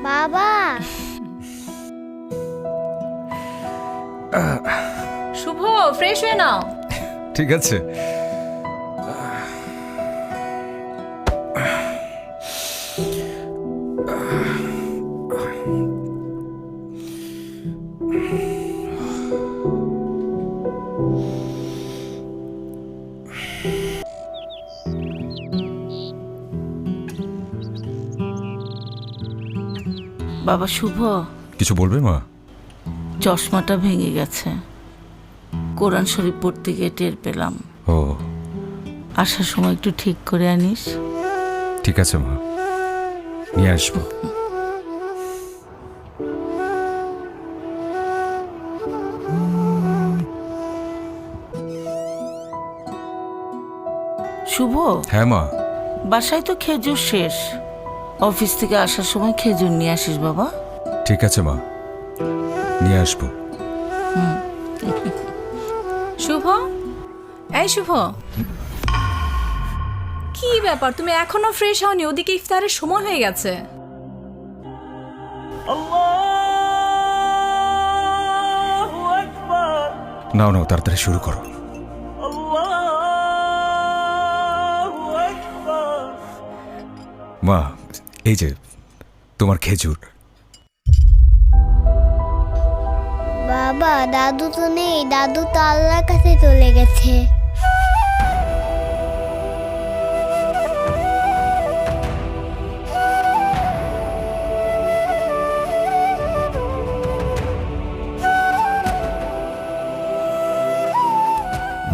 বাবা শুভ ফ্রেশ হয়ে নাও। ঠিক আছে। বাবা শুভ, কিছু বলবে মা? চশমাটা ভেঙে গেছে, কোরআন শরীফ পড়তে গিয়ে টের পেলাম। ও আসার সময় একটু ঠিক করে আনিস। ঠিক আছে মা, নিয়ে আসবো। শুভ, হ্যাঁ মা। বাসায় তো খেজুর শেষ, অফিস থেকে আসার সময় খেজুর নিয়ে আসিস বাবা। ঠিক আছে মা, নিয়ে আসবো। শুভ, এই শুভ, কি ব্যাপার তুমি এখনো ফ্রেশ হওনি? ওদিকে ইফতারের সময় হয়ে গেছে। নাও নাও, তাড়াতাড়ি শুরু করো। মা, এই যে তোমার খেজুর। বাবা দাদু তো নেই, দাদু তো আল্লাহর কাছে চলে গেছে।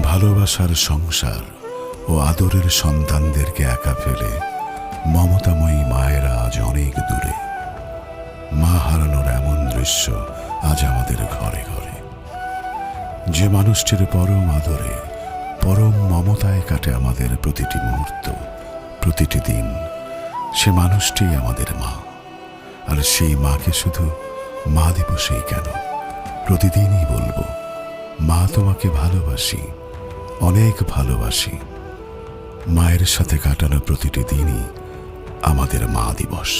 ভালোবাসার সংসার ও আদরের সন্তানদেরকে একা ফেলে মমতাময়ী মায়েরা আজ অনেক দূরে। মা হারানোর এমন দৃশ্য আজ আমাদের ঘরে ঘরে। যে মানুষটির পরম আদরে, পরম মমতায় কাটে আমাদের প্রতিটি মুহূর্ত, প্রতিটি দিন, সে মানুষটি আমাদের মা। আর সেই মাকে শুধু মা দিবসেই কেন, প্রতিদিনই বলবো, মা তোমাকে ভালোবাসি, অনেক ভালোবাসি। মায়ের সাথে কাটানো প্রতিটি দিনই আমাদের মা দিবস।